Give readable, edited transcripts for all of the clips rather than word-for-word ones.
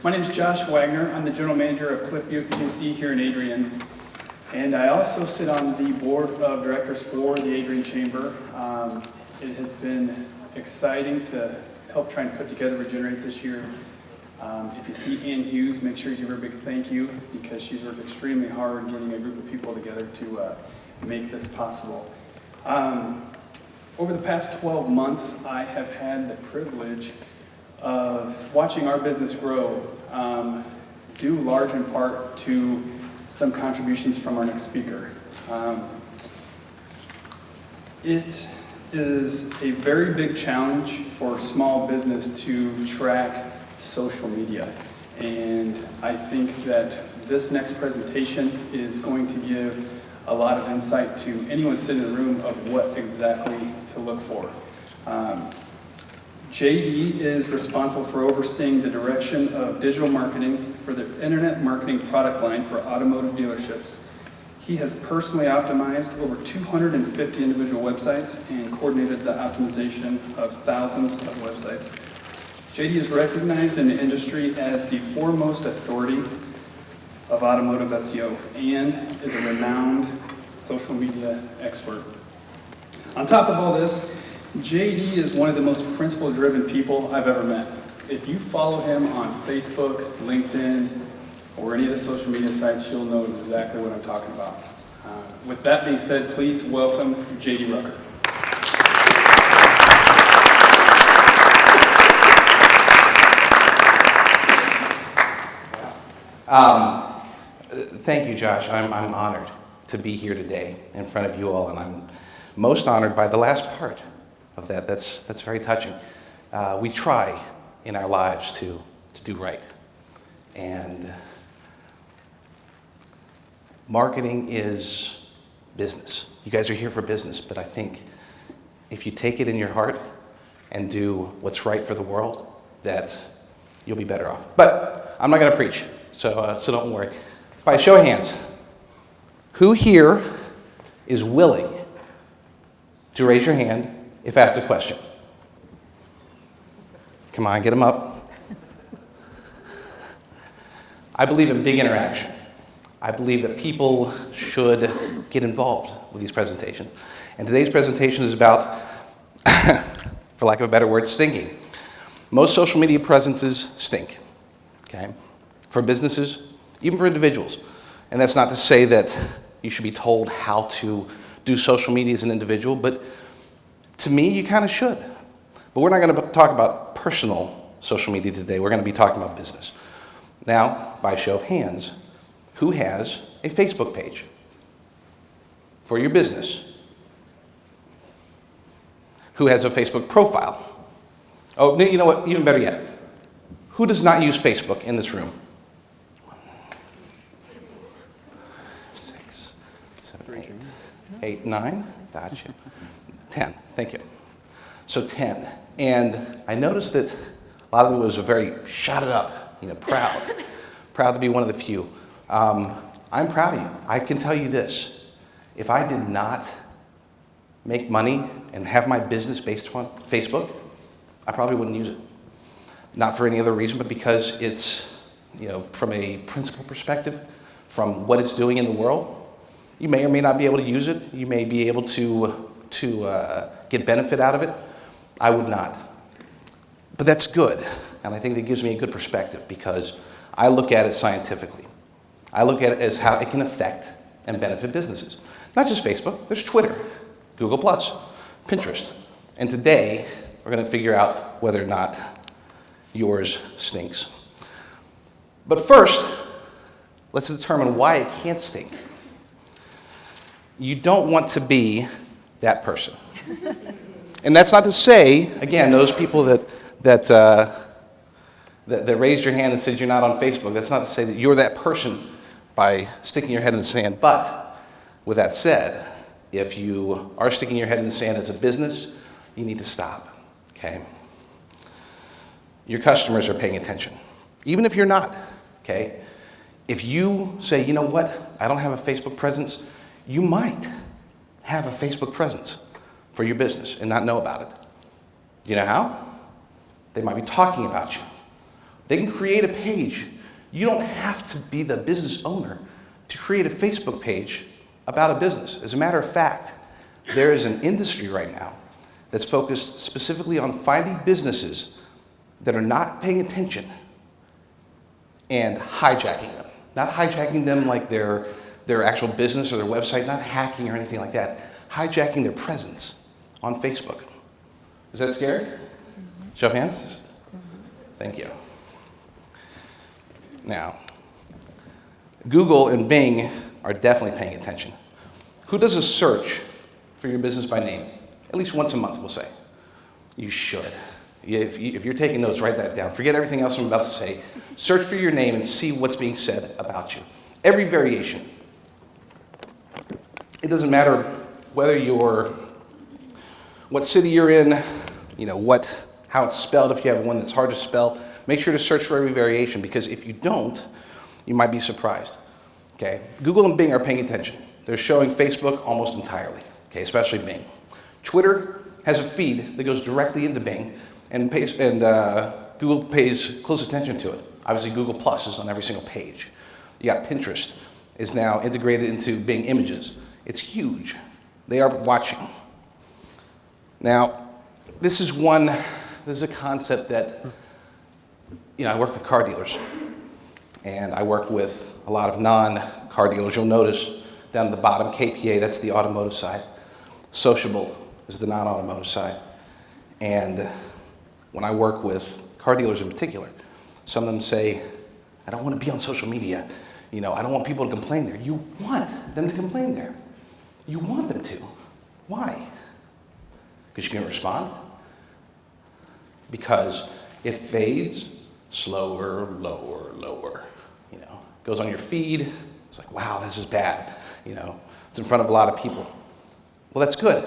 My name is Josh Wagner. I'm the general manager of Cliff Butte PMC here in Adrian. And I also sit on the board of directors for the Adrian Chamber. It has been exciting to help try and put together Regenerate this year. If you see Ann Hughes, make sure you give her a big thank you because she's worked extremely hard getting a group of people together to make this possible. Over the past 12 months, I have had the privilege of watching our business grow, due large in part to some contributions from our next speaker. It is a very big challenge for small business to track social media, and I think that this next presentation is going to give a lot of insight to anyone sitting in the room of what exactly to look for. JD is responsible for overseeing the direction of digital marketing for the internet marketing product line for automotive dealerships. He has personally optimized over 250 individual websites and coordinated the optimization of thousands of websites. JD is recognized in the industry as the foremost authority of automotive SEO and is a renowned social media expert. On top of all this, JD is one of the most principle-driven people I've ever met. If you follow him on Facebook, LinkedIn, or any of the social media sites, you'll know exactly what I'm talking about. With that being said, please welcome JD Rucker. Thank you, Josh. I'm honored to be here today in front of you all, and I'm most honored by the last part of that. That's very touching. We try in our lives to do right, and marketing is business. You guys are here for business, but I think if you take it in your heart and do what's right for the world, that you'll be better off. But I'm not going to preach, so don't worry. By a show of hands, who here is willing to raise your hand if asked a question? Come on, get them up. I believe in big interaction. I believe that people should get involved with these presentations. And today's presentation is about, for lack of a better word, stinking. Most social media presences stink, okay? For businesses, even for individuals. And that's not to say that you should be told how to do social media as an individual, but to me, you kind of should. But we're not going to talk about personal social media today. We're going to be talking about business. Now, by show of hands, who has a Facebook page for your business? Who has a Facebook profile? Oh, you know what? Even better yet. Who does not use Facebook in this room? 6, 7, 8, 9. Gotcha. 10. Thank you. So 10. And I noticed that a lot of it was very shot it up, proud. Proud to be one of the few. I'm proud of you. I can tell you this. If I did not make money and have my business based on Facebook, I probably wouldn't use it. Not for any other reason, but because it's, from a principle perspective, from what it's doing in the world, you may or may not be able to use it. You may be able to get benefit out of it. I would not. But that's good, and I think that gives me a good perspective because I look at it scientifically. I look at it as how it can affect and benefit businesses. Not just Facebook, there's Twitter, Google+, Pinterest. And today, we're going to figure out whether or not yours stinks. But first, let's determine why it can't stink. You don't want to be that person. And that's not to say, again, those people that raised your hand and said you're not on Facebook, that's not to say that you're that person by sticking your head in the sand. But with that said, if you are sticking your head in the sand as a business, you need to stop, okay? Your customers are paying attention, even if you're not, okay? If you say, you know what, I don't have a Facebook presence, you might have a Facebook presence for your business and not know about it. You know how? They might be talking about you. They can create a page. You don't have to be the business owner to create a Facebook page about a business. As a matter of fact, there is an industry right now that's focused specifically on finding businesses that are not paying attention and hijacking them. Not hijacking them like their actual business or their website, not hacking or anything like that. Hijacking their presence on Facebook. Is that scary? Show of hands? Thank you. Now, Google and Bing are definitely paying attention. Who does a search for your business by name? At least once a month, we'll say. You should. If you're taking notes, write that down. Forget everything else I'm about to say. Search for your name and see what's being said about you. Every variation. It doesn't matter whether what city you're in, how it's spelled, if you have one that's hard to spell. Make sure to search for every variation, because if you don't, you might be surprised. Okay? Google and Bing are paying attention. They're showing Facebook almost entirely, okay, especially Bing. Twitter has a feed that goes directly into Bing, and Google pays close attention to it. Obviously, Google Plus is on every single page. You got Pinterest is now integrated into Bing Images. It's huge. They are watching. Now, this is a concept that, I work with car dealers, and I work with a lot of non-car dealers. You'll notice down at the bottom, KPA, that's the automotive side. Sociable is the non-automotive side. And when I work with car dealers in particular, some of them say, I don't want to be on social media. I don't want people to complain there. You want them to complain there. You want them to. Why? Because you can respond? Because it fades slower, lower, lower. Goes on your feed. It's like, wow, this is bad. It's in front of a lot of people. Well, that's good.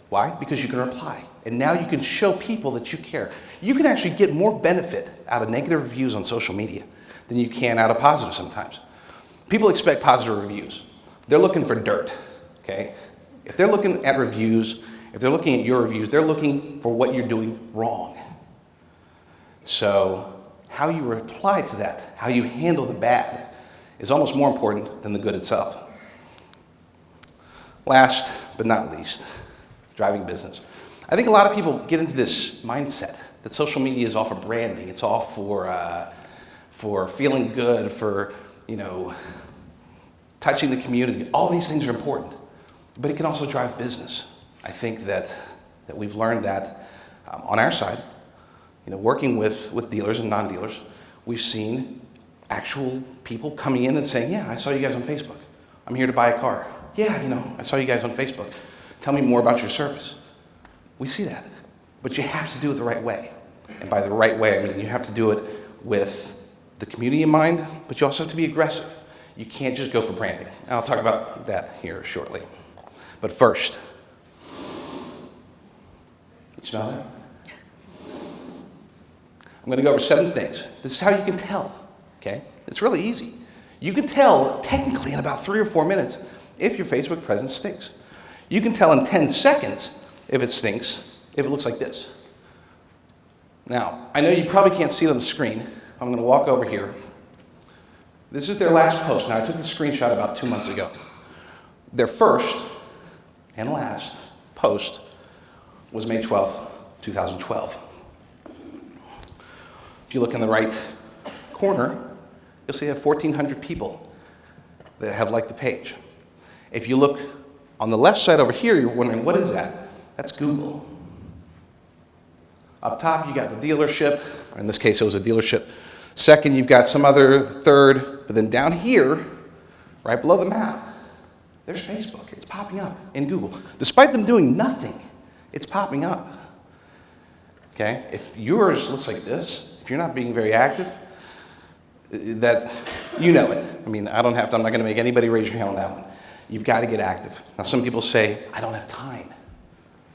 Why? Because you can reply. And now you can show people that you care. You can actually get more benefit out of negative reviews on social media than you can out of positive sometimes. People expect positive reviews. They're looking for dirt, okay? If they're looking at reviews, if they're looking at your reviews, they're looking for what you're doing wrong. So how you reply to that, how you handle the bad, is almost more important than the good itself. Last but not least, driving business. I think a lot of people get into this mindset that social media is all for branding. It's all for feeling good, for touching the community. All these things are important, but it can also drive business. I think that we've learned that on our side, working with dealers and non-dealers, we've seen actual people coming in and saying, yeah, I saw you guys on Facebook. I'm here to buy a car. Yeah, I saw you guys on Facebook. Tell me more about your service. We see that, but you have to do it the right way. And by the right way, I mean you have to do it with the community in mind, but you also have to be aggressive. You can't just go for branding. And I'll talk about that here shortly. But first, you smell that? I'm going to go over 7 things. This is how you can tell, okay? It's really easy. You can tell technically in about 3 or 4 minutes if your Facebook presence stinks. You can tell in 10 seconds if it stinks, if it looks like this. Now, I know you probably can't see it on the screen. I'm going to walk over here. This is their last post. Now, I took the screenshot about 2 months ago. Their first and last post was May 12th, 2012. If you look in the right corner, you'll see they have 1,400 people that have liked the page. If you look on the left side over here, you're wondering, what is that? That's Google. Up top, you got the dealership, or in this case, it was a dealership. Second, you've got some other third, but then down here, right below the map, there's Facebook. It's popping up in Google. Despite them doing nothing, it's popping up. Okay? If yours looks like this, if you're not being very active, that you know it. I mean, I'm not going to make anybody raise your hand on that one. You've got to get active. Now, some people say, I don't have time.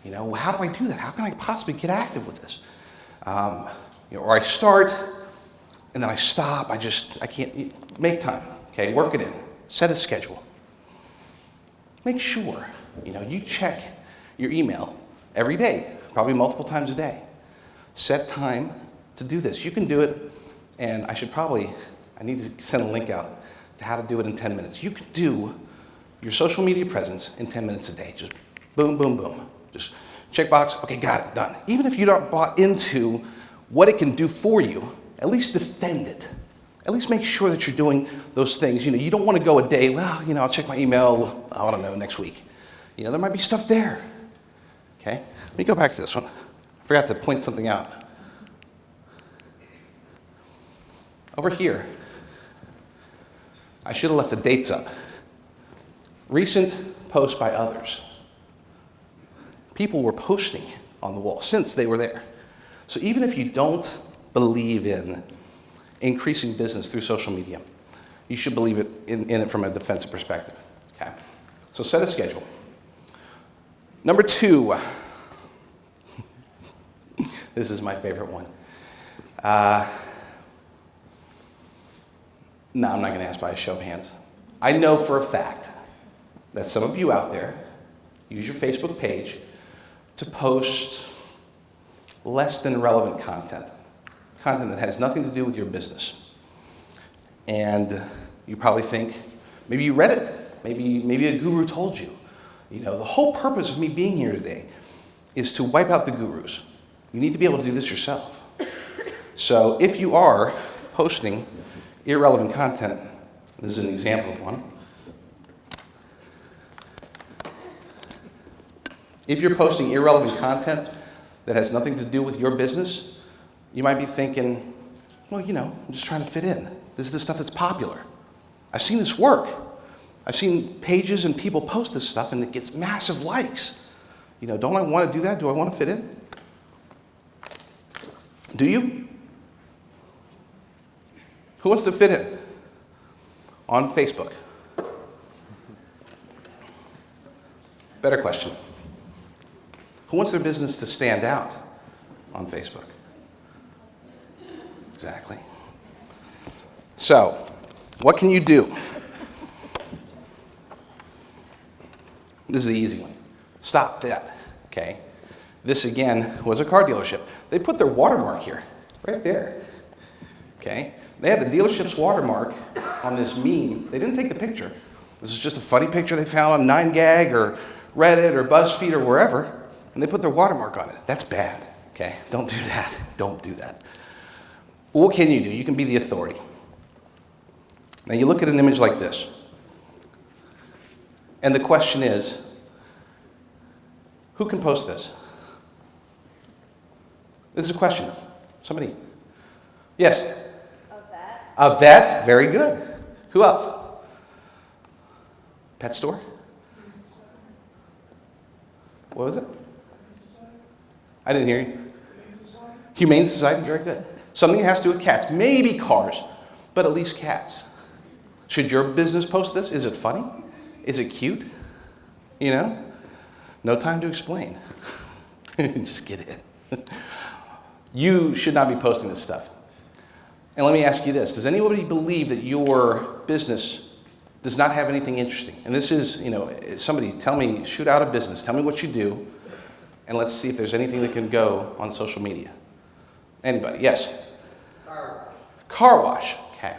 How do I do that? How can I possibly get active with this? Or I start, and then I stop. I can't make time. Okay, work it in. Set a schedule. Make sure, you check your email every day, probably multiple times a day. Set time to do this. You can do it And I need to send a link out to how to do it in 10 minutes. You can do your social media presence in 10 minutes a day. Just boom, boom, boom. Just checkbox, okay, got it, done. Even if you don't bought into what it can do for you, at least defend it. At least make sure that you're doing those things. You don't want to go a day, well, I'll check my email, I don't know, next week. There might be stuff there. Okay? Let me go back to this one. I forgot to point something out. Over here, I should have left the dates up. Recent posts by others. People were posting on the wall since they were there. So even if you don't believe in increasing business through social media, you should believe in it from a defensive perspective. Okay? So set a schedule. Number 2. This is my favorite one. No, I'm not going to ask by a show of hands. I know for a fact that some of you out there use your Facebook page to post less than relevant content that has nothing to do with your business. And you probably think, maybe you read it, maybe a guru told you. The whole purpose of me being here today is to wipe out the gurus. You need to be able to do this yourself. So if you are posting irrelevant content, this is an example of one. If you're posting irrelevant content that has nothing to do with your business, you might be thinking, well, I'm just trying to fit in. This is the stuff that's popular. I've seen this work. I've seen pages and people post this stuff and it gets massive likes. Don't I want to do that? Do I want to fit in? Do you? Who wants to fit in on Facebook? Better question. Who wants their business to stand out on Facebook? Exactly. So, what can you do? This is the easy one. Stop that, okay? This, again, was a car dealership. They put their watermark here, right there, okay? They had the dealership's watermark on this meme. They didn't take the picture. This is just a funny picture they found on 9gag or Reddit or BuzzFeed or wherever, and they put their watermark on it. That's bad, okay? Don't do that. Don't do that. But what can you do? You can be the authority. Now, you look at an image like this, and the question is, who can post this? This is a question. Somebody. Yes? A vet, very good. Who else? Pet store? What was it? I didn't hear you. Humane Society, very good. Something that has to do with cats. Maybe cars, but at least cats. Should your business post this? Is it funny? Is it cute? No time to explain. Just get in. You should not be posting this stuff. And let me ask you this. Does anybody believe that your business does not have anything interesting? And this is, somebody tell me, shoot out a business. Tell me what you do. And let's see if there's anything that can go on social media. Anybody? Yes? Car wash. Car wash. Okay.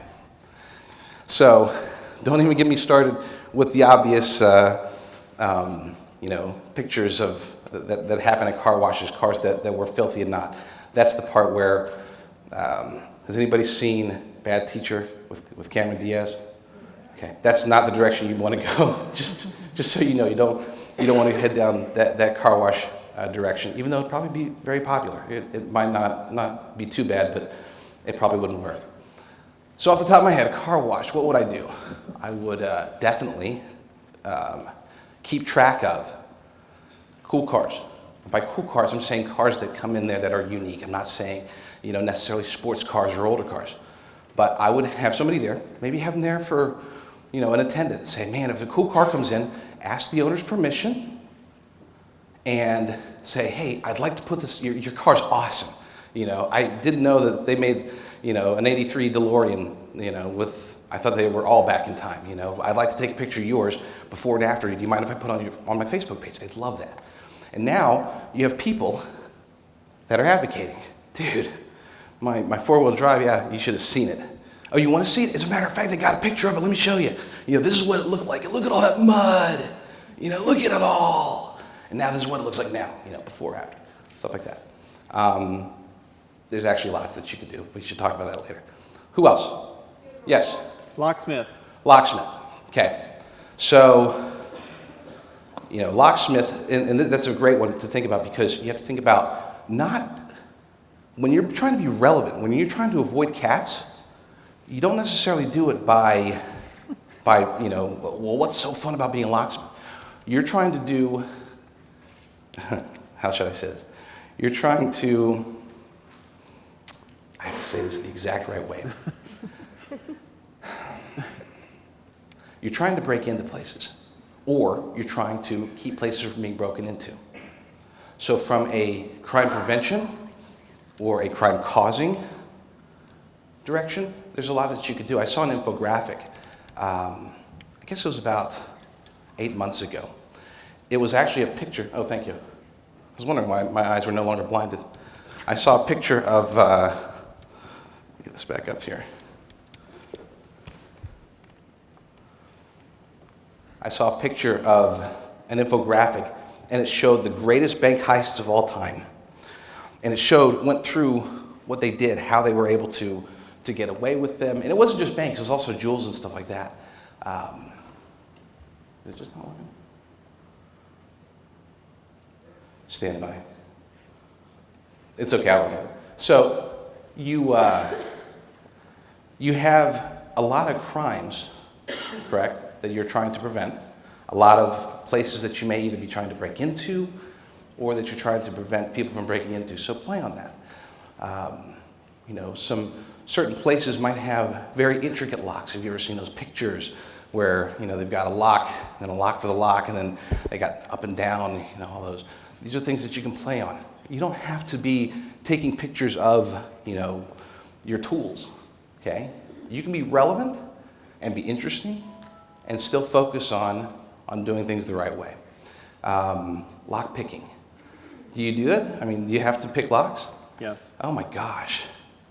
So don't even get me started with the obvious, pictures of that happen at car washes, cars that were filthy and not. That's the part where, has anybody seen Bad Teacher with Cameron Diaz? Okay, that's not the direction you want to go. just so you know, you don't want to head down that car wash direction, even though it'd probably be very popular. It might not be too bad, but it probably wouldn't work. So off the top of my head, car wash, what would I do? I would definitely keep track of cool cars. By cool cars, I'm saying cars that come in there that are unique. I'm not saying, necessarily sports cars or older cars. But I would have somebody there, maybe have them there for, an attendant. Say, man, if a cool car comes in, ask the owner's permission and say, hey, I'd like to put this, your car's awesome. I didn't know that they made, an 83 DeLorean, I thought they were all back in time, I'd like to take a picture of yours before and after. Do you mind if I put on my Facebook page? They'd love that. And now you have people that are advocating. Dude, My four-wheel drive, yeah, you should have seen it. Oh, you want to see it? As a matter of fact, I got a picture of it. Let me show you. This is what it looked like. And look at all that mud. Look at it all. And now this is what it looks like now, before, after, stuff like that. There's actually lots that you could do. We should talk about that later. Who else? Yes? Locksmith. Locksmith. Okay. So, locksmith, and that's a great one to think about, because you have to think about when you're trying to be relevant, when you're trying to avoid cats, you don't necessarily do it by well, what's so fun about being a locksmith? You're trying to do, how should I say this? You're trying to, I have to say this the exact right way. You're trying to break into places, or you're trying to keep places from being broken into. So from a crime prevention or a crime causing direction, there's a lot that you could do. I saw an infographic, I guess it was about 8 months ago. It was actually a picture, oh, thank you. I was wondering why my eyes were no longer blinded. I saw a picture of, get this back up here. I saw a picture of an infographic, and it showed the greatest bank heists of all time. And it went through what they did, how they were able to get away with them. And it wasn't just banks, it was also jewels and stuff like that. Is it just not working? Stand by. It's okay, I'll run with it. So you have a lot of crimes, correct, that you're trying to prevent. A lot of places that you may either be trying to break into or that you're trying to prevent people from breaking into. So play on that. Some certain places might have very intricate locks. Have you ever seen those pictures where, they've got a lock and a lock for the lock, and then they got up and down, all those. These are things that you can play on. You don't have to be taking pictures of, your tools, okay? You can be relevant and be interesting and still focus on doing things the right way. Lock picking. Do you do that? Do you have to pick locks? Yes. Oh my gosh.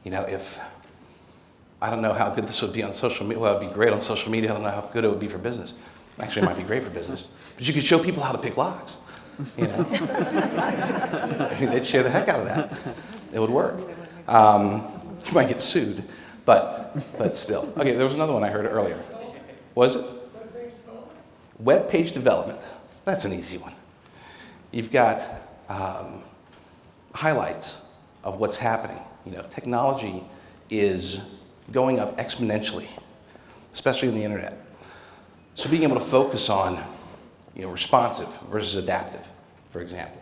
If, I don't know how good this would be on social media. Well, it would be great on social media. I don't know how good it would be for business. Actually, it might be great for business. But you could show people how to pick locks. They'd share the heck out of that. It would work. You might get sued, but still. Okay, there was another one I heard earlier. Was it? Web page development. That's an easy one. You've got highlights of what's happening. Technology is going up exponentially, especially on the internet. So being able to focus on responsive versus adaptive, for example.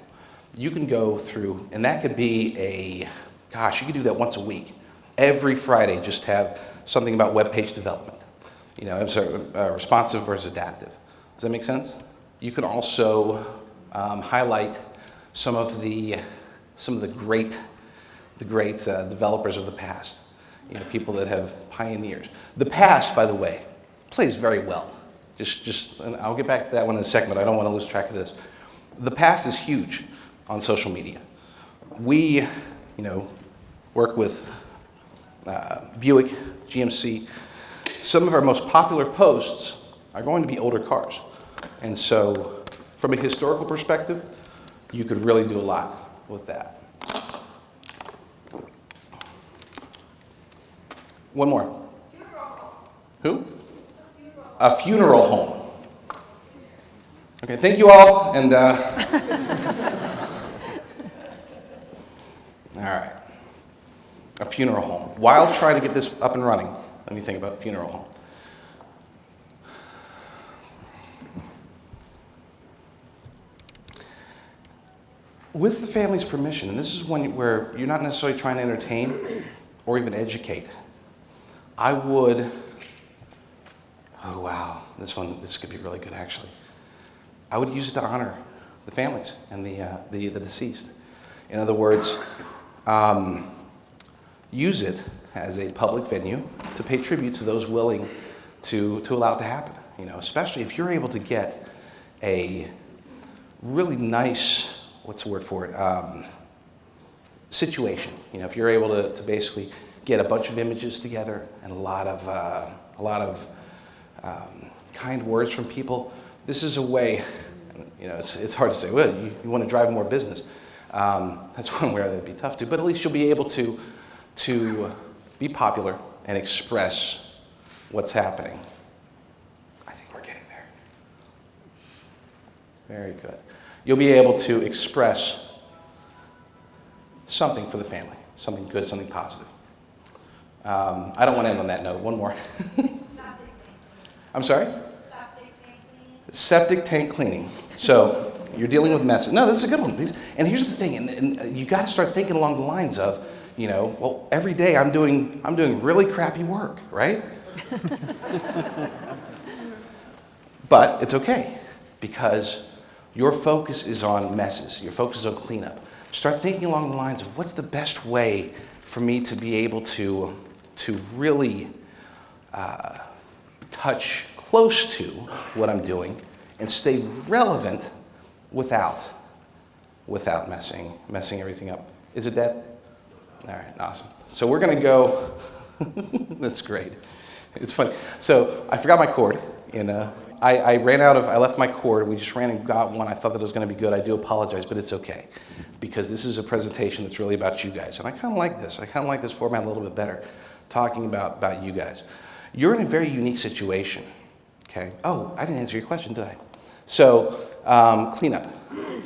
You can go through, and that could be you could do that once a week. Every Friday, just have something about web page development. Responsive versus adaptive. Does that make sense? You can also highlight some of the great developers of the past. People that have pioneers. The past, by the way, plays very well. And I'll get back to that one in a second, but I don't want to lose track of this. The past is huge on social media. We, work with Buick, GMC. Some of our most popular posts are going to be older cars. And so, from a historical perspective, you could really do a lot with that. One more. Who? A funeral home. Okay, thank you all, and all right. A funeral home. While trying to get this up and running, let me think about funeral home. With the family's permission, and this is where you're not necessarily trying to entertain or even educate, I would, oh wow, this could be really good actually. I would use it to honor the families and the deceased. In other words, use it as a public venue to pay tribute to those willing to allow it to happen. Especially if you're able to get a really nice, what's the word for it, situation. If you're able to basically get a bunch of images together and a lot of kind words from people, this is a way. It's hard to say. Well, you want to drive more business. That's one way that'd be tough to. But at least you'll be able to be popular and express what's happening. I think we're getting there. Very good. You'll be able to express something for the family, something good, something positive. I don't want to end on that note. One more. I'm sorry? Septic tank cleaning. So you're dealing with messes. No, this is a good one. And here's the thing, and you got to start thinking along the lines of, well, every day I'm doing really crappy work, right? But it's okay, because your focus is on messes. Your focus is on cleanup. Start thinking along the lines of, what's the best way for me to be able to really touch close to what I'm doing and stay relevant without messing everything up. Is it dead? All right, awesome. So we're going to go. That's great. It's funny. So I forgot my cord, and I left my cord. We just ran and got one. I thought that it was going to be good. I do apologize, but it's okay, because this is a presentation that's really about you guys. And I kind of like this. I kind of like this format a little bit better, talking about you guys. You're in a very unique situation, okay? Oh, I didn't answer your question, did I? So cleanup.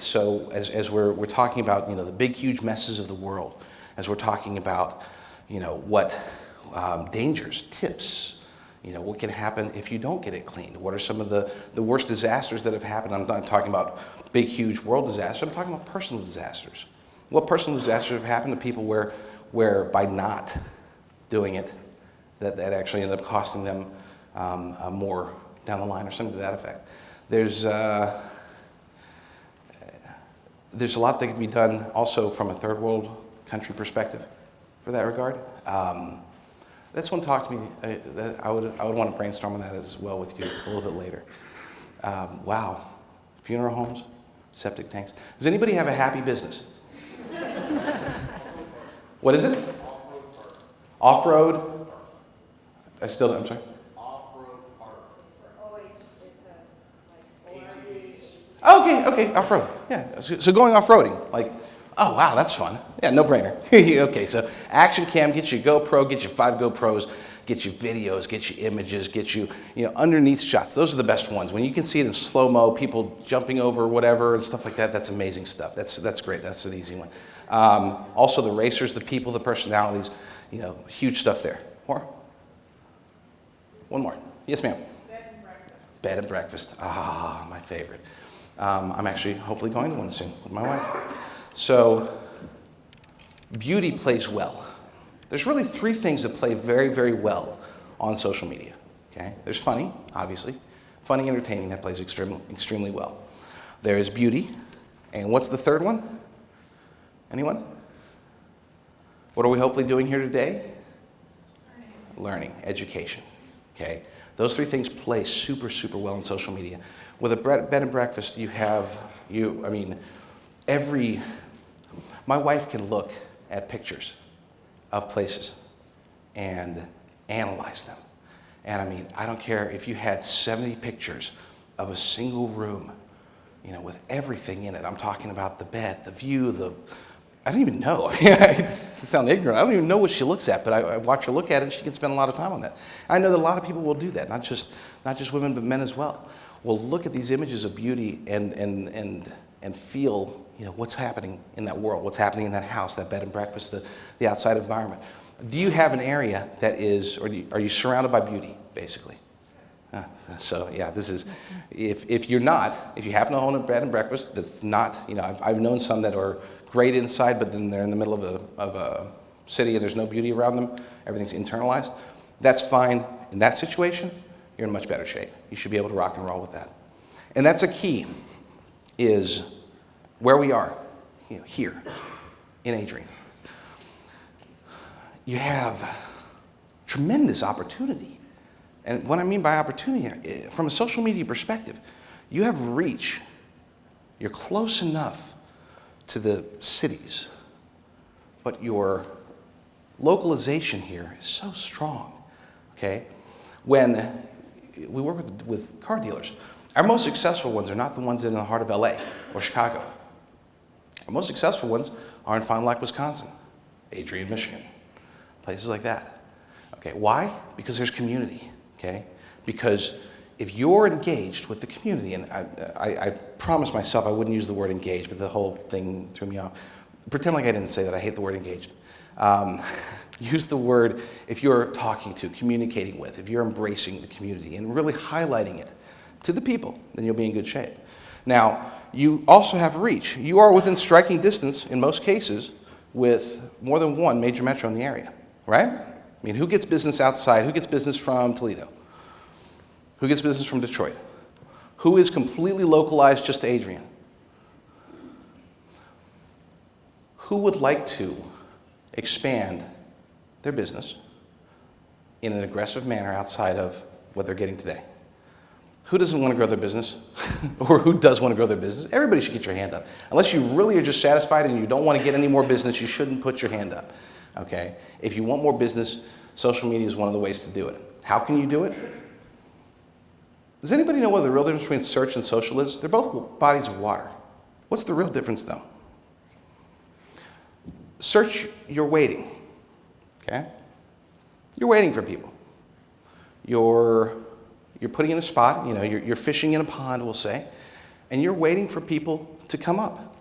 So as we're talking about, the big, huge messes of the world, as we're talking about, what dangers, tips, what can happen if you don't get it cleaned? What are some of the worst disasters that have happened? I'm not talking about big, huge world disasters. I'm talking about personal disasters. What personal disasters have happened to people where by not doing it, that actually ended up costing them more down the line, or something to that effect? There's a lot that can be done also from a third world country perspective for that regard. That's one talk to me. I would want to brainstorm on that as well with you a little bit later. Wow. Funeral homes, septic tanks. Does anybody have a happy business? What is it? Off-road? I'm sorry? Off-road park. Okay, off-road. Yeah, so going off-roading, like, oh, wow, that's fun. Yeah, no brainer. Okay, so action cam, get you GoPro, get you 5 GoPros, get you videos, get you images, get you, underneath shots. Those are the best ones. When you can see it in slow-mo, people jumping over whatever and stuff like that, that's amazing stuff. That's great. That's an easy one. Also the racers, the people, the personalities, huge stuff there. More? One more. Yes, ma'am. Bed and breakfast. Bed and breakfast. Ah, my favorite. I'm actually hopefully going to one soon with my wife. So beauty plays well. There's really 3 things that play very, very well on social media. Okay? There's funny, obviously. Funny, entertaining, that plays extremely well. There is beauty. And what's the third one? Anyone? What are we hopefully doing here today? Learning, education. Okay? Those 3 things play super, super well on social media. With a bed and breakfast, my wife can look at pictures of places and analyze them. And I don't care if you had 70 pictures of a single room, with everything in it. I'm talking about the bed, the view, I don't even know. I sound ignorant. I don't even know what she looks at, but I watch her look at it, and she can spend a lot of time on that. I know that a lot of people will do that, not just women, but men as well. Will look at these images of beauty and feel, what's happening in that world, what's happening in that house, that bed and breakfast, the outside environment. Do you have an area that is, or are you surrounded by beauty, basically? So yeah, this is, if you happen to own a bed and breakfast that's not, I've known some that are great inside, but then they're in the middle of a city and there's no beauty around them, everything's internalized. That's fine. In that situation, you're in much better shape. You should be able to rock and roll with that. And that's a key, is where we are, here in Adrian. You have tremendous opportunity. And what I mean by opportunity, from a social media perspective, you have reach. You're close enough to the cities, but your localization here is so strong, okay? When we work with car dealers, our most successful ones are not the ones in the heart of LA or Chicago. Our most successful ones are in Fond du Lac, Wisconsin, Adrian, Michigan, places like that. Okay, why? Because there's community, okay? Because if you're engaged with the community, and I promised myself I wouldn't use the word engaged, but the whole thing threw me off. Pretend like I didn't say that. I hate the word engaged. Use the word if you're talking to, communicating with, if you're embracing the community and really highlighting it to the people, then you'll be in good shape. Now, you also have reach. You are within striking distance, in most cases, with more than one major metro in the area, right? I mean, who gets business outside? Who gets business from Toledo? Who gets business from Detroit? Who is completely localized just to Adrian? Who would like to expand their business in an aggressive manner outside of what they're getting today? Who doesn't want to grow their business? Or who does want to grow their business? Everybody should get your hand up. Unless you really are just satisfied and you don't want to get any more business, you shouldn't put your hand up, okay? If you want more business, social media is one of the ways to do it. How can you do it? Does anybody know what the real difference between search and social is? They're both bodies of water. What's the real difference, though? Search, you're waiting, okay? You're waiting for people. You're putting in a spot, you know, you're fishing in a pond, we'll say, and you're waiting for people to come up.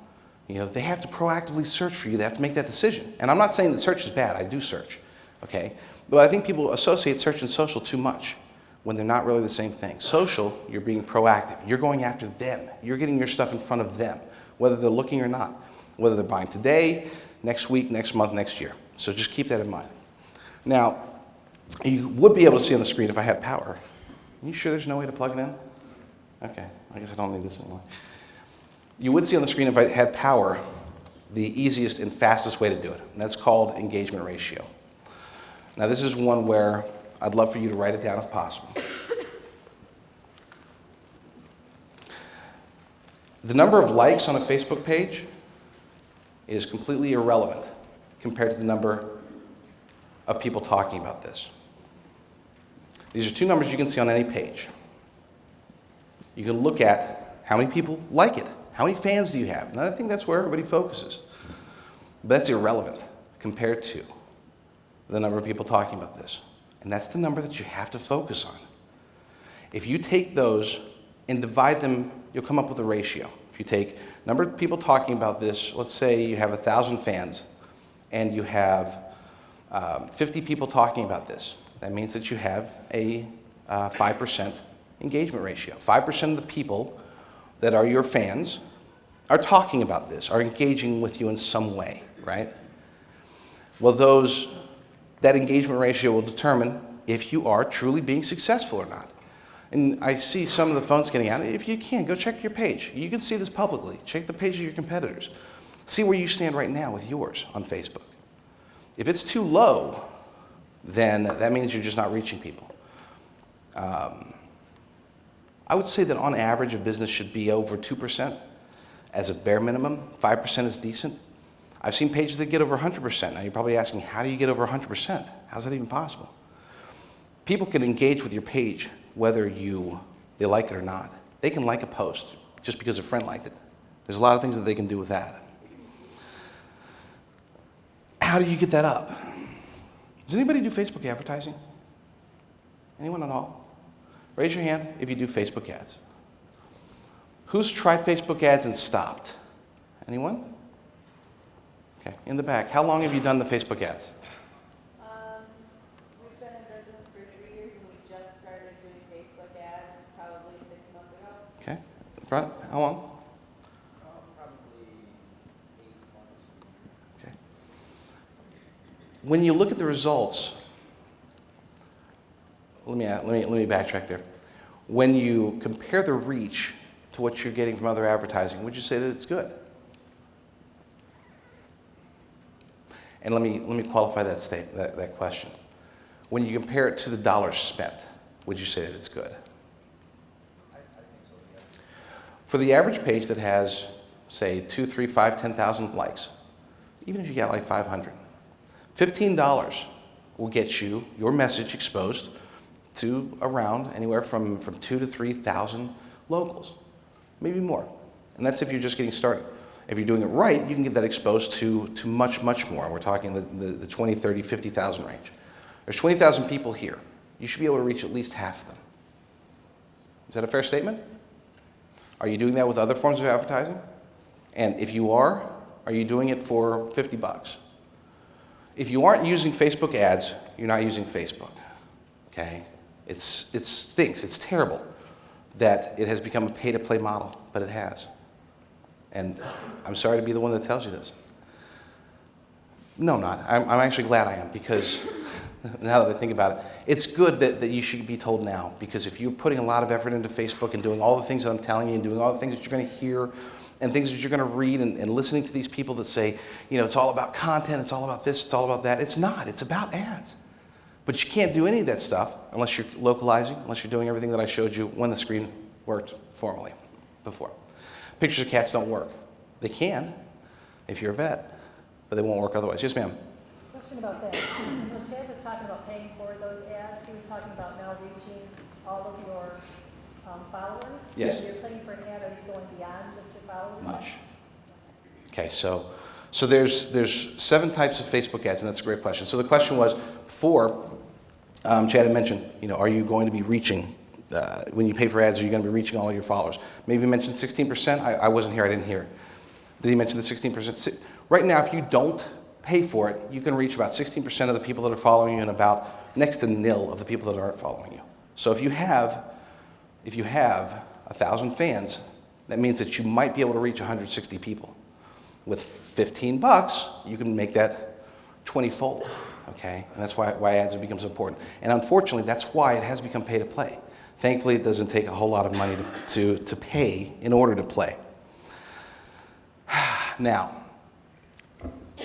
You know, they have to proactively search for you. They have to make that decision. And I'm not saying that search is bad. I do search, okay? But I think people associate search and social too much when they're not really the same thing. Social, you're being proactive. You're going after them. You're getting your stuff in front of them, whether they're looking or not, whether they're buying today, next week, next month, next year. So just keep that in mind. Now, you would be able to see on the screen if I had power. Are you sure there's no way to plug it in? Okay, I guess I don't need this anymore. You would see on the screen if I had power the easiest and fastest way to do it, and that's called engagement ratio. Now this is one where I'd love for you to write it down if possible. The number of likes on a Facebook page is completely irrelevant compared to the number of people talking about this. These are two numbers you can see on any page. You can look at how many people like it. How many fans do you have? And I think that's where everybody focuses. But that's irrelevant compared to the number of people talking about this. And that's the number that you have to focus on. If you take those and divide them, you'll come up with a ratio. If you take number of people talking about this, let's say you have 1,000 fans and you have 50 people talking about this. That means that you have a 5% engagement ratio. 5% of the people that are your fans are talking about this, are engaging with you in some way, right? Well, that engagement ratio will determine if you are truly being successful or not. And I see some of the phones getting out. If you can, go check your page. You can see this publicly. Check the page of your competitors. See where you stand right now with yours on Facebook. If it's too low, then that means you're just not reaching people. I would say that on average a business should be over 2% as a bare minimum. 5% is decent. I've seen pages that get over 100%. Now you're probably asking, how do you get over 100%? How's that even possible? People can engage with your page whether they like it or not. They can like a post just because a friend liked it. There's a lot of things that they can do with that. How do you get that up? Does anybody do Facebook advertising? Anyone at all? Raise your hand if you do Facebook ads. Who's tried Facebook ads and stopped? Anyone? Okay, in the back. How long have you done the Facebook ads? We've been in business for 3 years and we just started doing Facebook ads probably 6 months ago. Okay, in front. How long? Probably 8 months. Okay. When you look at the results, let me backtrack there. When you compare the reach to what you're getting from other advertising, would you say that it's good? And let me qualify that question. When you compare it to the dollars spent, would you say that it's good? I think so, yeah. For the average page that has, say, 2, 3, 5, 10,000 likes, even if you get like 500. $15 will get you your message exposed to around anywhere from 2,000 to 3,000 locals, maybe more. And that's if you're just getting started. If you're doing it right, you can get that exposed to much, much more. We're talking the 20, 30, 50,000 range. There's 20,000 people here. You should be able to reach at least half of them. Is that a fair statement? Are you doing that with other forms of advertising? And if you are you doing it for 50 bucks? If you aren't using Facebook ads, you're not using Facebook, okay? It stinks, it's terrible that it has become a pay-to-play model, but it has. And I'm sorry to be the one that tells you this. No, I'm not. I'm actually glad I am, because now that I think about it, it's good that you should be told now, because if you're putting a lot of effort into Facebook and doing all the things that I'm telling you and doing all the things that you're going to hear and things that you're going to read and listening to these people that say, you know, it's all about content, it's all about this, it's all about that. It's not. It's about ads. But you can't do any of that stuff unless you're localizing, unless you're doing everything that I showed you when the screen worked formally before. Pictures of cats don't work. They can if you're a vet, but they won't work otherwise. Yes, ma'am? Question about that. When Chad was talking about paying for those ads, he was talking about now reaching all of your followers. Yes. If you're paying for an ad, are you going beyond just your followers? Much. Okay, so there's 7 types of Facebook ads, and that's a great question. So the question was, Chad had mentioned, you know, are you going to be reaching, when you pay for ads, are you going to be reaching all of your followers? Maybe he mentioned 16%. I wasn't here, I didn't hear it. Did he mention the 16%? Right now, if you don't pay for it, you can reach about 16% of the people that are following you and about next to nil of the people that aren't following you. So if you have 1,000 fans, that means that you might be able to reach 160 people. With 15 bucks, you can make that 20-fold, okay? And that's why ads have become so important. And unfortunately, that's why it has become pay to play. Thankfully, it doesn't take a whole lot of money to pay in order to play. Now,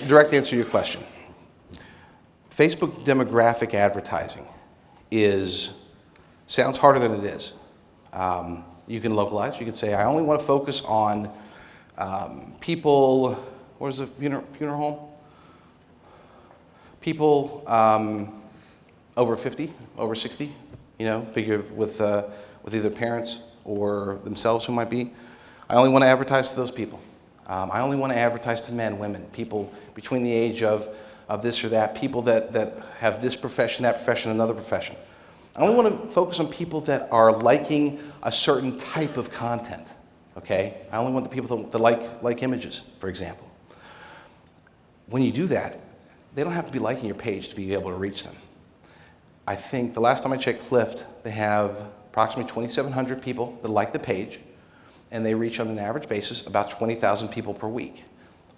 direct answer to your question. Facebook demographic advertising sounds harder than it is. You can localize. You can say, I only want to focus on people, what is it, funeral home? People over 50, over 60, you know, figure with either parents or themselves who might be. I only want to advertise to those people. I only want to advertise to men, women, people between the age of this or that, people that have this profession, that profession, another profession. I only want to focus on people that are liking a certain type of content, okay? I only want the people that like images, for example. When you do that, they don't have to be liking your page to be able to reach them. I think the last time I checked Clift, they have approximately 2,700 people that like the page, and they reach on an average basis about 20,000 people per week,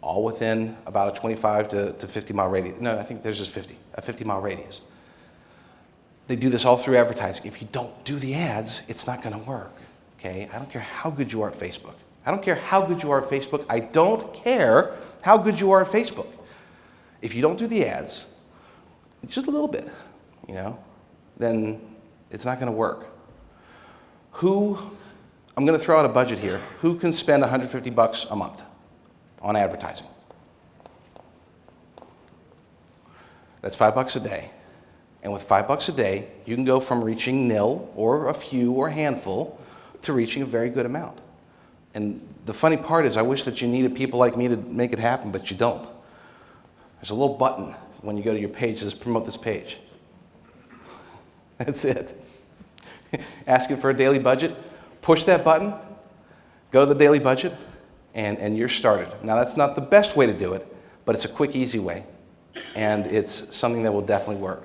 all within about a 25 to 50 mile radius. No, I think there's just a 50 mile radius. They do this all through advertising. If you don't do the ads, it's not going to work, okay? I don't care how good you are at Facebook. I don't care how good you are at Facebook. I don't care how good you are at Facebook. If you don't do the ads, just a little bit, you know, then it's not going to work. I'm going to throw out a budget here. Who can spend 150 bucks a month on advertising? That's $5 a day. And with $5 a day, you can go from reaching nil or a few or a handful to reaching a very good amount. And the funny part is I wish that you needed people like me to make it happen, but you don't. There's a little button when you go to your page that says promote this page. That's it. Asking for a daily budget, push that button, go to the daily budget, and you're started. Now that's not the best way to do it, but it's a quick, easy way. And it's something that will definitely work.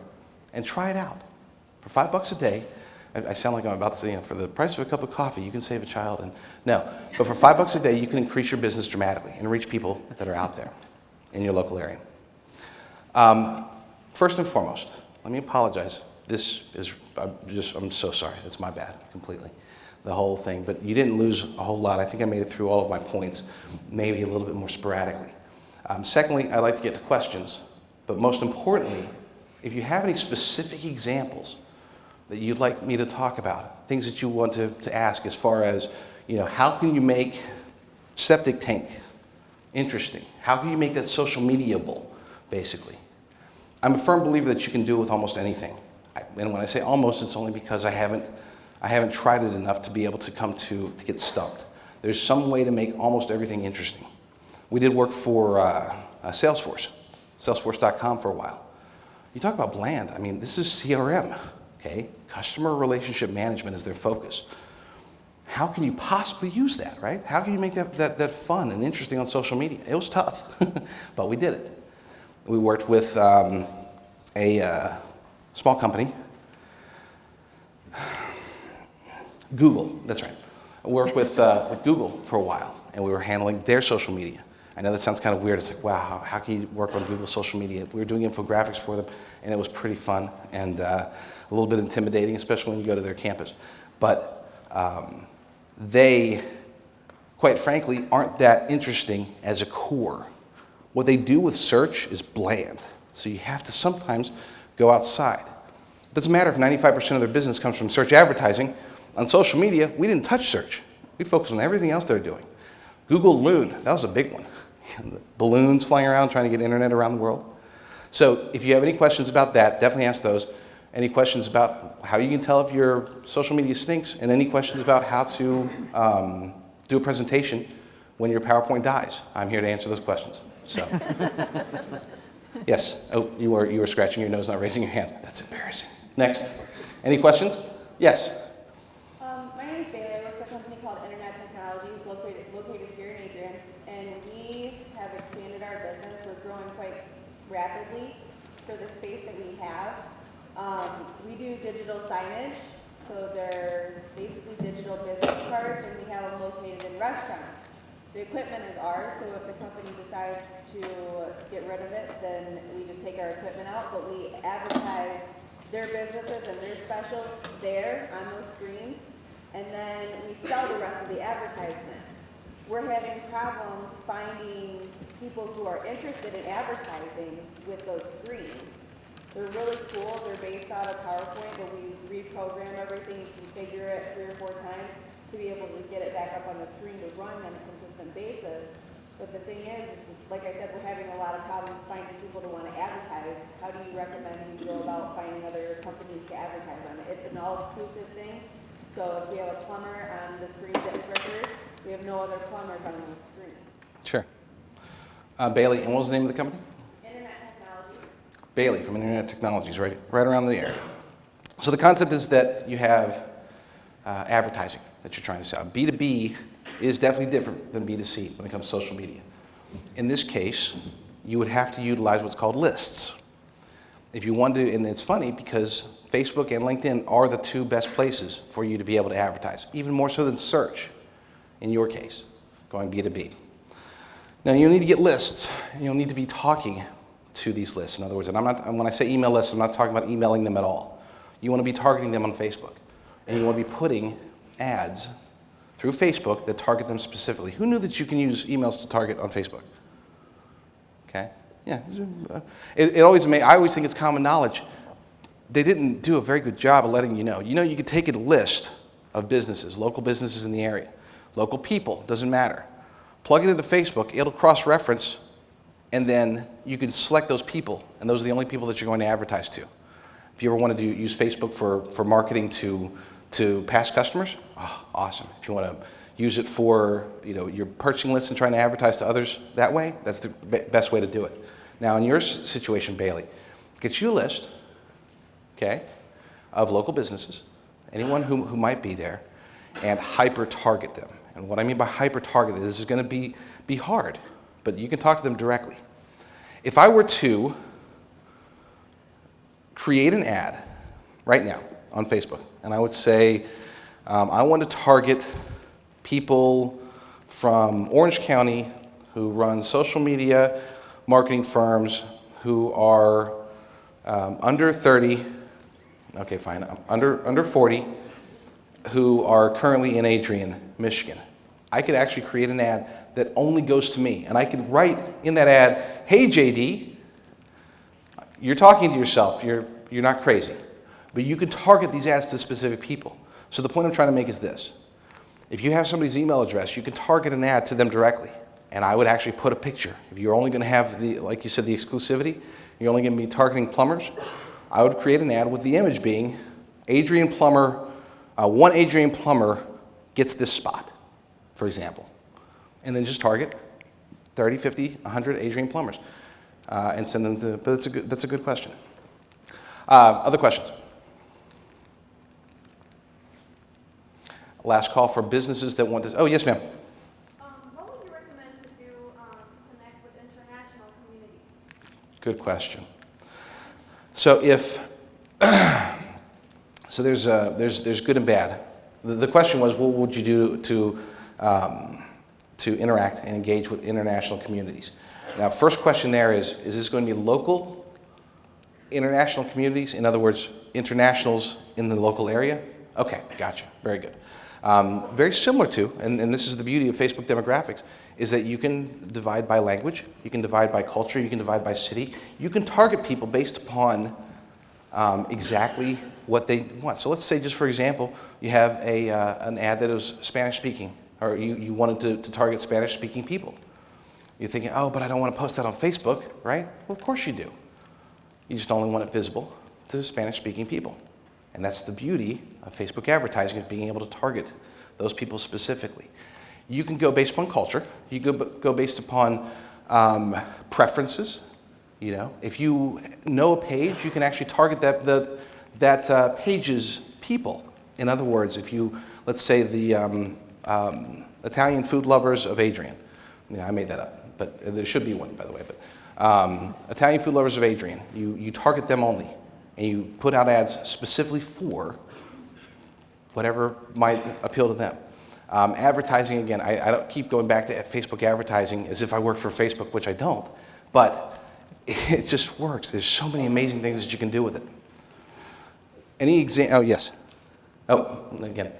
And try it out. For $5 a day, I sound like I'm about to say, you know, for the price of a cup of coffee, you can save a child. And no, but for $5 a day, you can increase your business dramatically and reach people that are out there in your local area. First and foremost, let me apologize. I'm so sorry. That's my bad, completely. The whole thing. But you didn't lose a whole lot. I think I made it through all of my points, maybe a little bit more sporadically. Secondly, I'd like to get to questions. But most importantly, if you have any specific examples that you'd like me to talk about, things that you want to ask as far as, you know, how can you make septic tank interesting? How can you make that social mediable, basically? I'm a firm believer that you can do it with almost anything. And when I say almost, it's only because I haven't tried it enough to be able to come to get stumped. There's some way to make almost everything interesting. We did work for Salesforce, Salesforce.com for a while. You talk about bland. I mean, this is CRM, okay? Customer relationship management is their focus. How can you possibly use that, right? How can you make that fun and interesting on social media? It was tough, but we did it. We worked with a small company, Google, that's right. I worked with Google for a while, and we were handling their social media. I know that sounds kind of weird. It's like, wow, how can you work on Google social media? We were doing infographics for them, and it was pretty fun and a little bit intimidating, especially when you go to their campus. But they, quite frankly, aren't that interesting as a core. What they do with search is bland. So you have to sometimes go outside. It doesn't matter if 95% of their business comes from search advertising. On social media, we didn't touch search. We focused on everything else they're doing. Google Loon, that was a big one. Balloons flying around trying to get internet around the world. So if you have any questions about that, definitely ask those. Any questions about how you can tell if your social media stinks, and any questions about how to do a presentation when your PowerPoint dies, I'm here to answer those questions. So, yes. Oh, you were scratching your nose, not raising your hand. That's embarrassing. Next. Any questions? Yes. My name is Bailey. I work for a company called Internet Technologies, located here in Adrian, and we have expanded our business. We're growing quite rapidly for the space that we have. We do digital signage, so they're basically digital business cards, and we have them located in restaurants. The equipment is ours, so if the company decides to get rid of it, then we just take our equipment out, but we advertise their businesses and their specials there on those screens, and then we sell the rest of the advertisement. We're having problems finding people who are interested in advertising with those screens. They're really cool. They're based out of PowerPoint, but we reprogram everything, configure it 3 or 4 times to be able to get it back up on the screen to run on a consistent basis. But the thing is, like I said, we're having a lot of problems finding people to want to advertise. How do you recommend we go about finding other companies to advertise on it? It's an all-exclusive thing. So if we have a plumber on the screens at Rucker, we have no other plumbers on those screens. Sure. Bailey, and what was the name of the company? Bailey from Internet Technologies, right around the area. So the concept is that you have advertising that you're trying to sell. B2B is definitely different than B2C when it comes to social media. In this case, you would have to utilize what's called lists. If you want to, and it's funny because Facebook and LinkedIn are the 2 best places for you to be able to advertise, even more so than search, in your case, going B2B. Now you'll need to get lists, and you'll need to be talking to these lists. In other words, and when I say email lists, I'm not talking about emailing them at all. You want to be targeting them on Facebook. And you want to be putting ads through Facebook that target them specifically. Who knew that you can use emails to target on Facebook? Okay? Yeah. I always think it's common knowledge. They didn't do a very good job of letting you know. You know, you could take a list of businesses, local businesses in the area, local people, doesn't matter. Plug it into Facebook, it'll cross-reference, and then you can select those people, and those are the only people that you're going to advertise to. If you ever want to use Facebook for marketing to past customers, awesome. If you want to use it for your purchasing list and trying to advertise to others that way, that's the best way to do it. Now, in your situation, Bailey, get you a list, okay, of local businesses, anyone who might be there, and hyper-target them. And what I mean by hyper-target, this is going to be hard, but you can talk to them directly. If I were to create an ad right now on Facebook, and I would say, I want to target people from Orange County who run social media marketing firms who are under 30, okay, fine, under 40, who are currently in Adrian, Michigan. I could actually create an ad that only goes to me, and I could write in that ad, hey JD, you're talking to yourself, you're not crazy, but you could target these ads to specific people. So the point I'm trying to make is this. If you have somebody's email address, you can target an ad to them directly. and I would actually put a picture. If you're only going to have the, like you said, the exclusivity, you're only going to be targeting plumbers, I would create an ad with the image being Adrian Plumber, one Adrian Plumber gets this spot, for example. And then just target 30, 50, 100 Adrian Plumbers and send them to, but that's a good question. Other questions? Last call for businesses that want to, oh, yes, ma'am. What would you recommend to do to connect with international communities? Good question. So if, so there's good and bad. The question was, what would you do to interact and engage with international communities? Now, first question there is this going to be local international communities? In other words, internationals in the local area? Okay, gotcha, very good. Very similar to, and this is the beauty of Facebook demographics, is that you can divide by language, you can divide by culture, you can divide by city. You can target people based upon exactly what they want. So let's say, just for example, you have an ad that is Spanish speaking, or you wanted to target Spanish speaking people. You're thinking, oh, but I don't want to post that on Facebook, right? Well, of course you do. You just only want it visible to Spanish speaking people. And that's the beauty of Facebook advertising, is being able to target those people specifically. You can go based upon culture. You go based upon preferences. You know, if you know a page, you can actually target that page's people. In other words, if you, let's say the Italian food lovers of Adrian. Yeah, I made that up, but there should be one, by the way. But Italian food lovers of Adrian, you target them only. And you put out ads specifically for whatever might appeal to them. Advertising, again, I don't keep going back to Facebook advertising as if I work for Facebook, which I don't. But it just works. There's so many amazing things that you can do with it. Any oh, yes. Oh, again,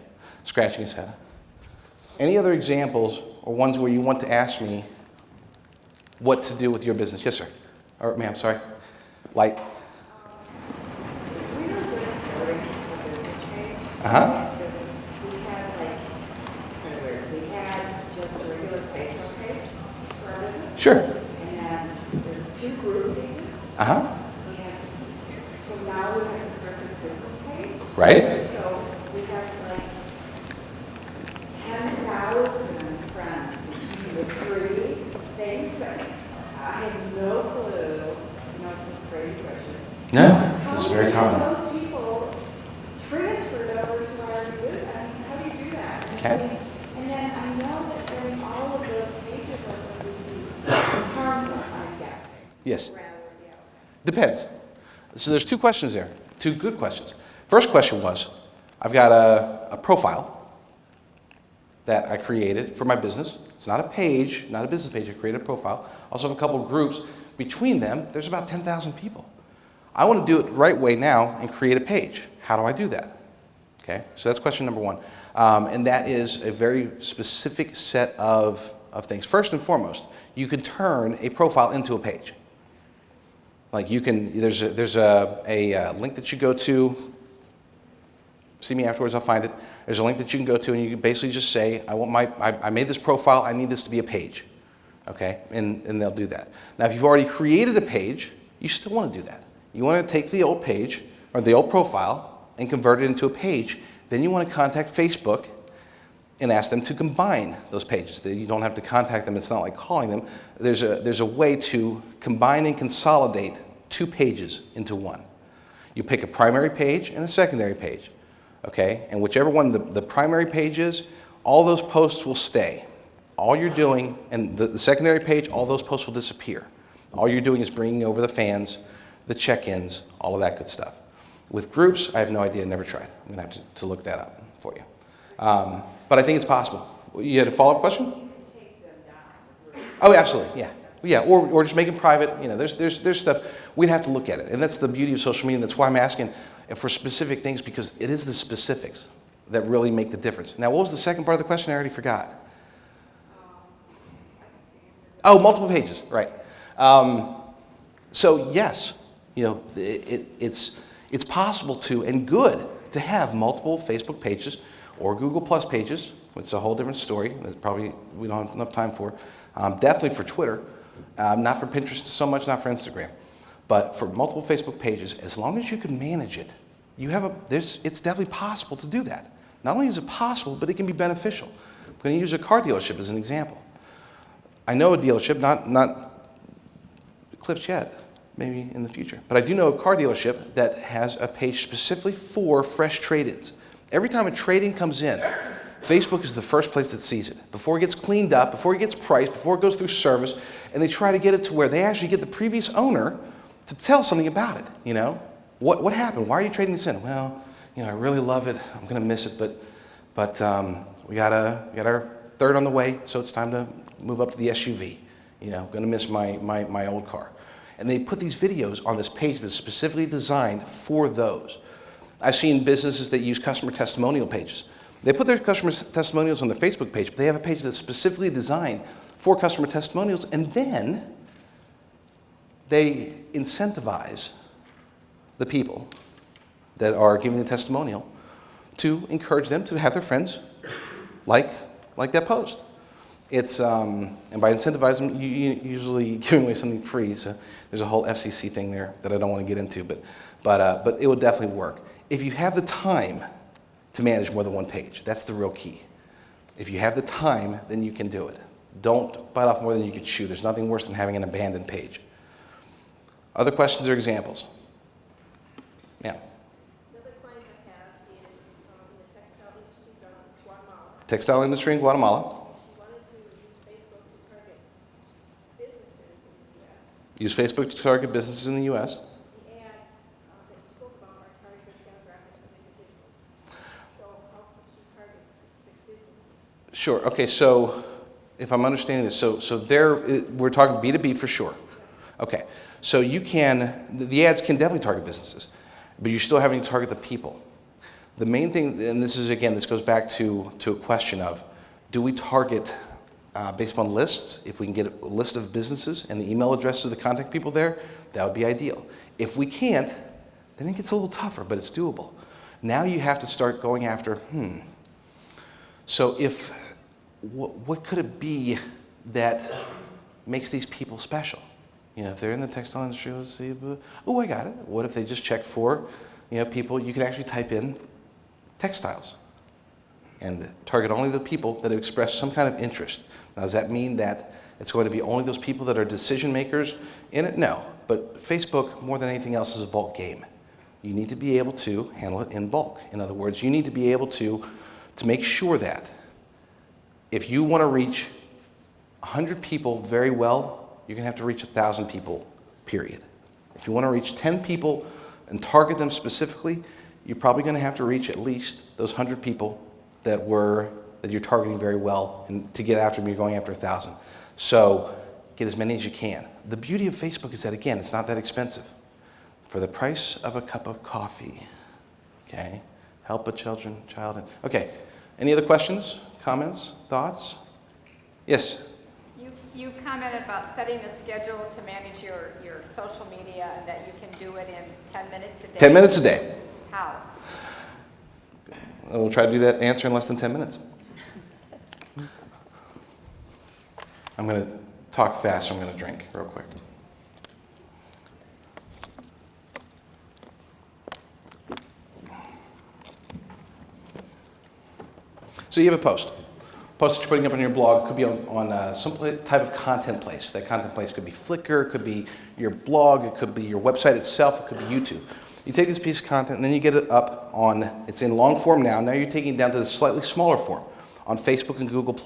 scratching his head. Any other examples or ones where you want to ask me what to do with your business? Yes, sir. Or ma'am, sorry. Light. Uh-huh. We had just a regular Facebook page for our business. Sure. And then there's 2 group pages. Uh-huh. So now we have to start this business page. Right. So we have like 10,000 friends with 3 things, but I have no clue. You know, it's this crazy question. No, it's very common. Those people transferred over to our group. I mean, how do you do that? Okay. And then I know that during all of those pages are going to be harmful, I'm guessing. Yes. Rather, yeah. Depends. So there's 2 questions there, 2 good questions. First question was, I've got a profile that I created for my business. It's not a page, not a business page. I created a profile. Also have a couple of groups. Between them, there's about 10,000 people. I want to do it the right way now and create a page. How do I do that? Okay, so that's question number 1. And that is a very specific set of things. First and foremost, you can turn a profile into a page. Like you can, there's a link that you go to. See me afterwards, I'll find it. There's a link that you can go to, and you can basically just say, I made this profile, I need this to be a page. Okay, and they'll do that. Now, if you've already created a page, you still want to do that. You want to take the old page, or the old profile, and convert it into a page. Then you want to contact Facebook and ask them to combine those pages. You don't have to contact them. It's not like calling them. There's a way to combine and consolidate 2 pages into one. You pick a primary page and a secondary page. Okay? And whichever one the primary page is, all those posts will stay. All you're doing, and the secondary page, all those posts will disappear. All you're doing is bringing over the fans, the check-ins, all of that good stuff. With groups, I have no idea, never tried. I'm going to have to look that up for you. But I think it's possible. You had a follow-up question? Oh, absolutely, yeah. Yeah, or just make them private. You know, there's stuff. We'd have to look at it. And that's the beauty of social media. That's why I'm asking for specific things, because it is the specifics that really make the difference. Now, what was the second part of the question? I already forgot. Oh, multiple pages, right. So yes, you know, it's possible to, and good, to have multiple Facebook pages or Google Plus pages. It's a whole different story that probably we don't have enough time for. Definitely for Twitter, not for Pinterest so much, not for Instagram. But for multiple Facebook pages, as long as you can manage it, it's definitely possible to do that. Not only is it possible, but it can be beneficial. I'm going to use a car dealership as an example. I know a dealership, not Cliff's yet, maybe in the future, but I do know a car dealership that has a page specifically for fresh trade-ins. Every time a trade-in comes in, Facebook is the first place that sees it. Before it gets cleaned up, before it gets priced, before it goes through service, and they try to get it to where they actually get the previous owner to tell something about it, you know? What happened? Why are you trading this in? Well, you know, I really love it. I'm going to miss it, but we got our third on the way, so it's time to move up to the SUV. You know, going to miss my old car. And they put these videos on this page that's specifically designed for those. I've seen businesses that use customer testimonial pages. They put their customer testimonials on their Facebook page, but they have a page that's specifically designed for customer testimonials, and then they incentivize the people that are giving the testimonial to encourage them to have their friends like that post. It's and by incentivizing, you usually giving away something free. So there's a whole FCC thing there that I don't want to get into, but it will definitely work if you have the time to manage more than one page. That's the real key. If you have the time, then you can do it. Don't bite off more than you can chew. There's nothing worse than having an abandoned page. Other questions or examples? Yeah. Another client I have is in the textile industry down in Guatemala. Textile industry in Guatemala. She wanted to use Facebook to target businesses in the U.S. Use Facebook to target businesses in the U.S. The ads that you spoke about are targeted demographics of individuals. So how could she target specific businesses? Sure. Okay. So if I'm understanding this, so we're talking B2B for sure. Okay. So the ads can definitely target businesses, but you're still having to target the people. The main thing, and this goes back to a question of, do we target based upon lists? If we can get a list of businesses and the email addresses of the contact people there, that would be ideal. If we can't, then it gets a little tougher, but it's doable. Now you have to start going after, so what could it be that makes these people special? You know, if they're in the textile industry, let's see, I got it. What if they just check for, people, you can actually type in textiles and target only the people that have expressed some kind of interest. Now, does that mean that it's going to be only those people that are decision makers in it? No, but Facebook, more than anything else, is a bulk game. You need to be able to handle it in bulk. In other words, you need to be able to make sure that if you want to reach 100 people very well, you're going to have to reach 1,000 people, period. If you want to reach 10 people and target them specifically, you're probably going to have to reach at least those 100 people that you're targeting very well. And to get after them, you're going after 1,000. So get as many as you can. The beauty of Facebook is that, again, it's not that expensive. For the price of a cup of coffee, okay? Help a child. Okay, any other questions, comments, thoughts? Yes? You commented about setting a schedule to manage your social media and that you can do it in 10 minutes a day. 10 minutes a day. How? We'll try to do that answer in less than 10 minutes. I'm going to talk fast, so I'm going to drink real quick. So you have a post. Post that you're putting up on your blog could be on some type of content place. That content place could be Flickr, it could be your blog, it could be your website itself, it could be YouTube. You take this piece of content and then you get it up it's in long form now. Now you're taking it down to the slightly smaller form on Facebook and Google+.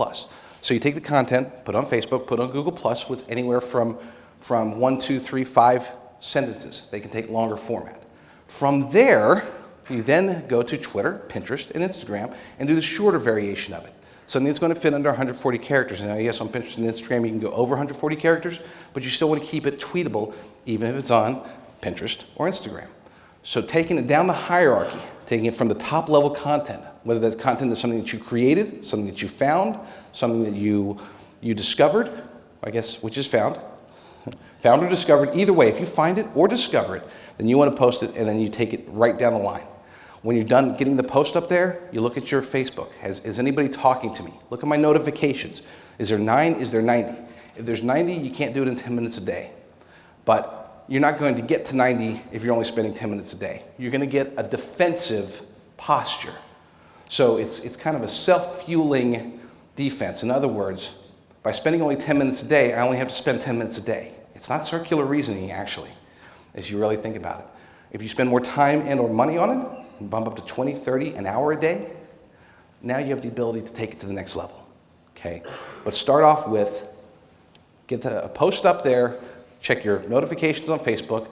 So you take the content, put it on Facebook, put it on Google+, with anywhere from 1, 2, 3, 5 sentences. They can take longer format. From there, you then go to Twitter, Pinterest, and Instagram and do the shorter variation of it. Something that's going to fit under 140 characters. Now, yes, on Pinterest and Instagram, you can go over 140 characters, but you still want to keep it tweetable, even if it's on Pinterest or Instagram. So taking it down the hierarchy, taking it from the top level content, whether that content is something that you created, something that you found, something that you discovered, I guess, which is found or discovered, either way, if you find it or discover it, then you want to post it and then you take it right down the line. When you're done getting the post up there, you look at your Facebook. Is anybody talking to me? Look at my notifications. Is there 9? Is there 90? If there's 90, you can't do it in 10 minutes a day. But you're not going to get to 90 if you're only spending 10 minutes a day. You're going to get a defensive posture. So it's kind of a self-fueling defense. In other words, by spending only 10 minutes a day, I only have to spend 10 minutes a day. It's not circular reasoning, actually, as you really think about it. If you spend more time and or money on it, and bump up to 20, 30, an hour a day, now you have the ability to take it to the next level, okay? But start off with, get a post up there, check your notifications on Facebook,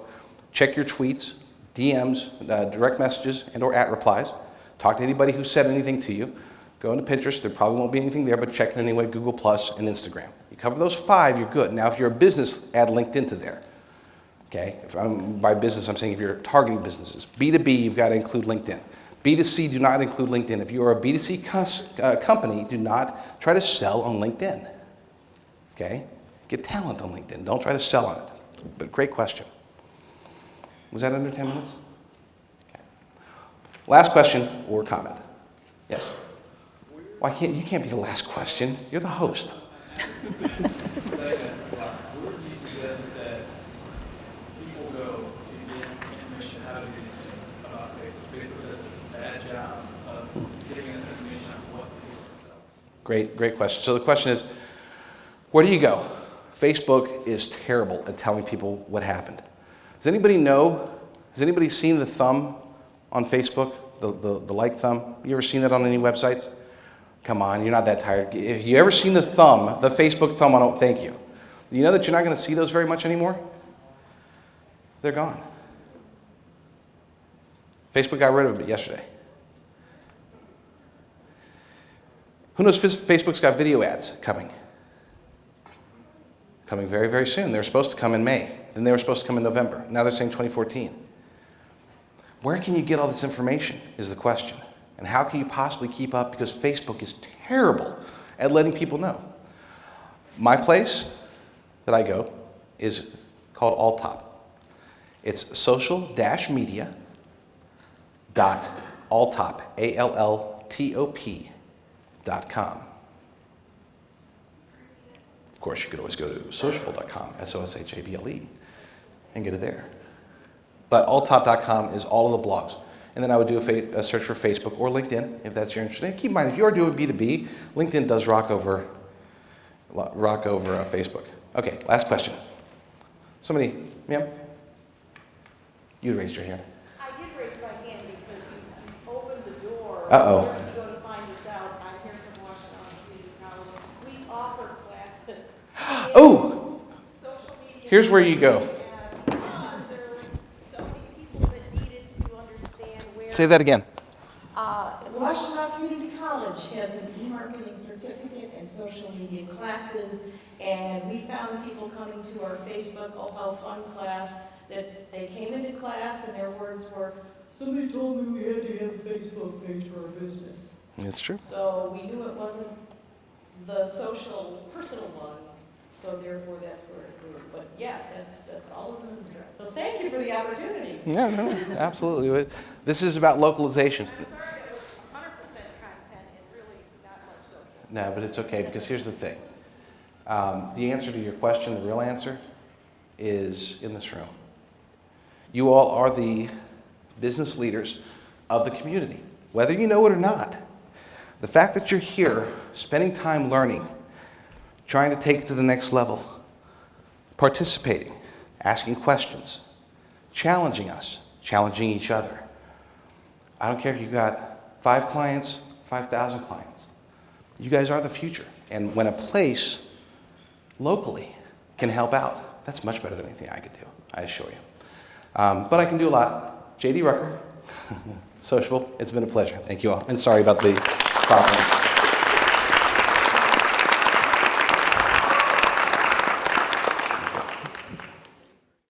check your tweets, DMs, direct messages, and or @replies. Talk to anybody who said anything to you. Go into Pinterest, there probably won't be anything there, but check it anyway, Google Plus and Instagram. You cover those 5, you're good. Now if you're a business, add LinkedIn to there. Okay, by business, I'm saying if you're targeting businesses. B2B, you've got to include LinkedIn. B2C, do not include LinkedIn. If you are a B2C company, do not try to sell on LinkedIn. Okay, get talent on LinkedIn. Don't try to sell on it. But great question. Was that under 10 minutes? Okay. Last question or comment. Yes. Why can't you can't be the last question? You're the host. Great question. So the question is, where do you go? Facebook is terrible at telling people what happened. Does anybody know, has anybody seen the thumb on Facebook, the like thumb? You ever seen that on any websites? Come on, you're not that tired. If you ever seen the thumb, the Facebook thumb on, thank you. You know that you're not going to see those very much anymore? They're gone. Facebook got rid of it yesterday. Who knows Facebook's got video ads coming? Coming very, very soon. They were supposed to come in May. Then they were supposed to come in November. Now they're saying 2014. Where can you get all this information is the question. And how can you possibly keep up? Because Facebook is terrible at letting people know. My place that I go is called Alltop. It's social-media.alltop, ALLTOP.com. Of course, you could always go to sociable.com, SOSHABLE, and get it there. But alltop.com is all of the blogs. And then I would do a search for Facebook or LinkedIn, if that's your interest. And keep in mind, if you are doing B2B, LinkedIn does rock over Facebook. Okay, last question. Somebody, ma'am? You raised your hand. I did raise my hand because you opened the door. Uh-oh. Where you go to find this out. I'm here from Washington Community College. We offer classes. Oh! Social media. Here's where you go. Because there was so many people that needed to understand where. Say that again. Washington Community College has an e-marketing certificate and social media classes, and we found people coming to our Facebook Oh How Fun class that they came into class and their words were, somebody told me we had to have a Facebook page for our business. It's true. So we knew it wasn't the social, personal one, so therefore that's where it grew. But yeah, that's all of this is addressed. So thank you for the opportunity. No, absolutely. This is about localization. I'm sorry that it was 100% content and really not much social. No, but it's okay, because here's the thing. The answer to your question, the real answer, is in this room. You all are the business leaders of the community, whether you know it or not. The fact that you're here, spending time learning, trying to take it to the next level, participating, asking questions, challenging us, challenging each other. I don't care if you've got 5 clients, 5,000 clients. You guys are the future. And when a place locally can help out, that's much better than anything I could do, I assure you. But I can do a lot. JD Rucker, Sociable, it's been a pleasure. Thank you all. And sorry about the problems.